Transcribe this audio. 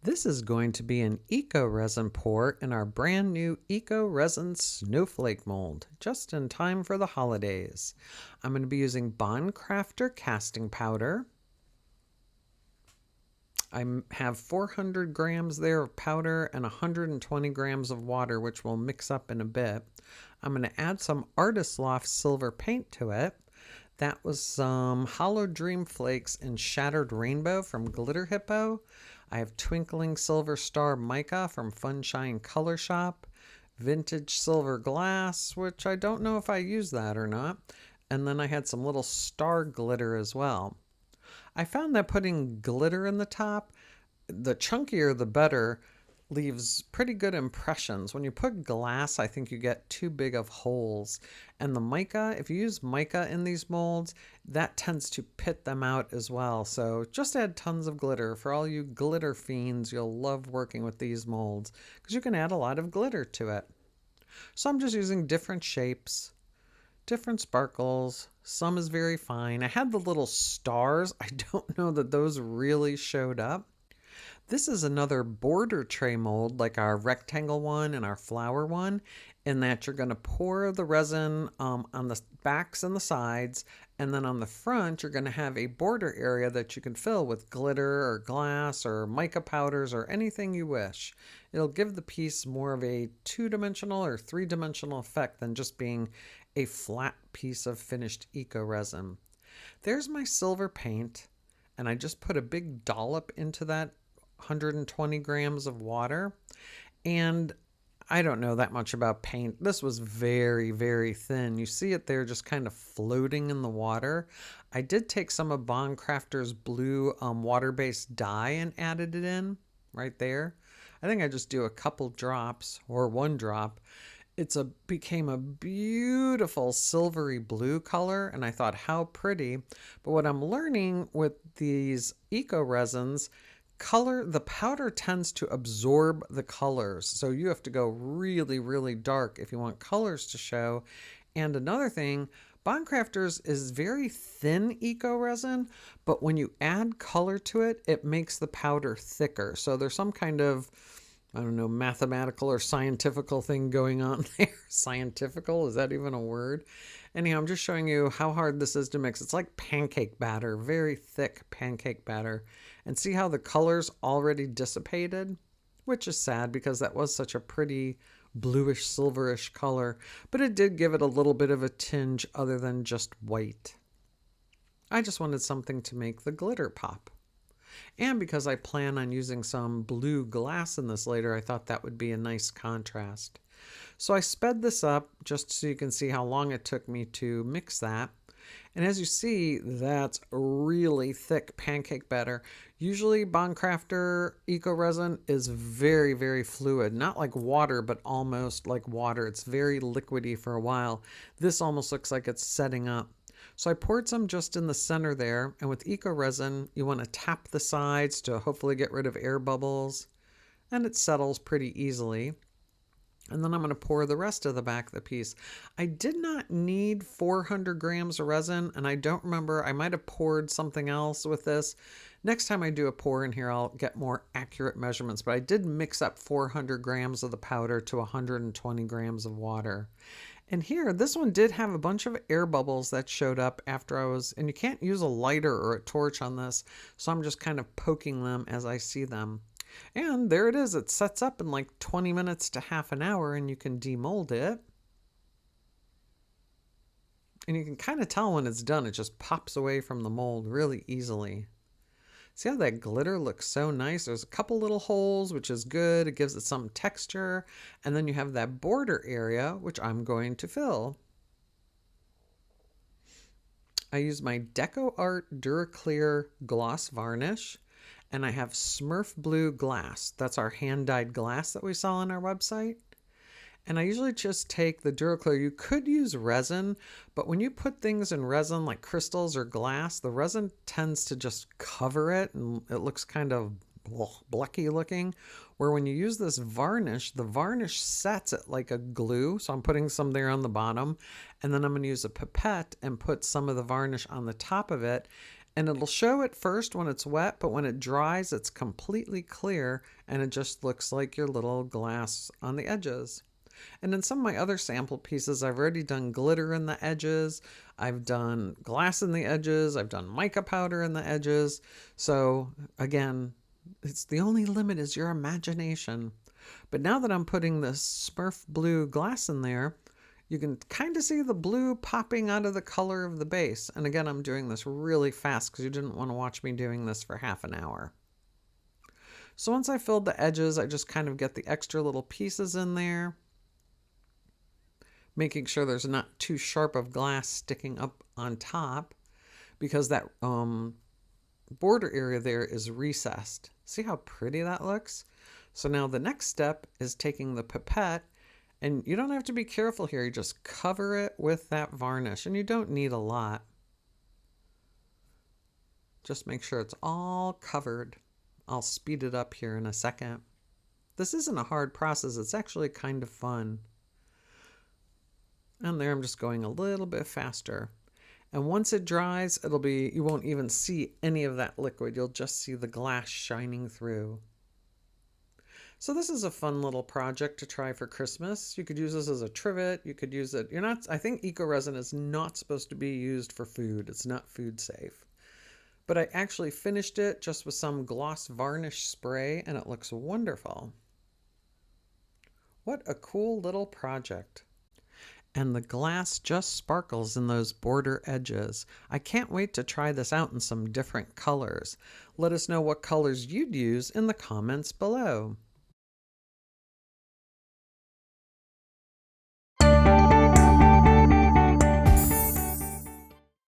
This is going to be an Eco Resin Pour in our brand new Eco Resin Snowflake mold, just in time for the holidays. I'm going to be using Bond Craftor Casting Powder. I have 400 grams there of powder and 120 grams of water, which we'll mix up in a bit. I'm going to add some Artist Loft silver paint to it. That was some Holo Dream Flakes and Shattered Rainbow from Glitter Hippo. I have Twinkling Silver Star Mica from Funshine Color Shop. Vintage Silver Glass, which I don't know if I use that or not. And then I had some little star glitter as well. I found that putting glitter in the top, the chunkier the better, leaves pretty good impressions. When you put glass, I think you get too big of holes. And the mica, if you use mica in these molds, that tends to pit them out as well. So just add tons of glitter. For all you glitter fiends, you'll love working with these molds because you can add a lot of glitter to it. So I'm just using different shapes, different sparkles. Some is very fine. I had the little stars. I don't know that those really showed up. This is another border tray mold like our rectangle one and our flower one, in that you're going to pour the resin on the backs and the sides, and then on the front you're going to have a border area that you can fill with glitter or glass or mica powders or anything you wish. It'll give the piece more of a two-dimensional or three-dimensional effect than just being a flat piece of finished eco resin. There's my silver paint, and I just put a big dollop into that 120 grams of water. And I don't know that much about paint. This was very, very thin. You see it there just kind of floating in the water. I did take some of Bond Craftor's blue water-based dye and added it in right there. I think I just do a couple drops or one drop. Became a beautiful silvery blue color, and I thought, how pretty. But what I'm learning with these eco resins, the powder tends to absorb the colors. So you have to go really, really dark if you want colors to show. And another thing, Bond Craftor's is very thin eco resin, but when you add color to it, it makes the powder thicker. So there's some kind of, I don't know, mathematical or scientifical thing going on there. Scientifical, is that even a word? Anyhow, I'm just showing you how hard this is to mix. It's like pancake batter, very thick pancake batter. And see how the color's already dissipated? Which is sad because that was such a pretty bluish, silverish color. But it did give it a little bit of a tinge other than just white. I just wanted something to make the glitter pop. And because I plan on using some blue glass in this later, I thought that would be a nice contrast. So I sped this up just so you can see how long it took me to mix that. And as you see, that's really thick pancake batter. Usually Bond Craftor Eco Resin is very, very fluid. Not like water, but almost like water. It's very liquidy for a while. This almost looks like it's setting up. So I poured some just in the center there. And with Eco Resin, you want to tap the sides to hopefully get rid of air bubbles. And it settles pretty easily. And then I'm going to pour the rest of the back of the piece. I did not need 400 grams of resin, and I don't remember, I might have poured something else with this. Next time I do a pour in here, I'll get more accurate measurements, but I did mix up 400 grams of the powder to 120 grams of water. And here, this one did have a bunch of air bubbles that showed up after and you can't use a lighter or a torch on this, so I'm just kind of poking them as I see them. And there it is. It sets up in like 20 minutes to half an hour, and you can demold it. And you can kind of tell when it's done. It just pops away from the mold really easily. See how that glitter looks so nice? There's a couple little holes, which is good. It gives it some texture. And then you have that border area, which I'm going to fill. I use my DecoArt DuraClear gloss varnish. And I have Smurf Blue glass. That's our hand-dyed glass that we saw on our website. And I usually just take the DuraClear. You could use resin, but when you put things in resin like crystals or glass, the resin tends to just cover it and it looks kind of blecky looking. Where when you use this varnish, the varnish sets it like a glue. So I'm putting some there on the bottom, and then I'm going to use a pipette and put some of the varnish on the top of it. And it'll show at first when it's wet, but when it dries, it's completely clear and it just looks like your little glass on the edges. And in some of my other sample pieces, I've already done glitter in the edges. I've done glass in the edges. I've done mica powder in the edges. So again, it's the only limit is your imagination. But now that I'm putting this Smurf blue glass in there, you can kind of see the blue popping out of the color of the base. And again, I'm doing this really fast because you didn't want to watch me doing this for half an hour. So once I filled the edges, I just kind of get the extra little pieces in there, making sure there's not too sharp of glass sticking up on top, because that border area there is recessed. See how pretty that looks? So now the next step is taking the pipette, and you don't have to be careful here. You just cover it with that varnish, and you don't need a lot. Just make sure it's all covered. I'll speed it up here in a second. This isn't a hard process. It's actually kind of fun. And there I'm just going a little bit faster. And once it dries, you won't even see any of that liquid. You'll just see the glass shining through. So this is a fun little project to try for Christmas. You could use this as a trivet. You could use it. I think Eco Resin is not supposed to be used for food. It's not food safe. But I actually finished it just with some gloss varnish spray, and it looks wonderful. What a cool little project. And the glass just sparkles in those border edges. I can't wait to try this out in some different colors. Let us know what colors you'd use in the comments below.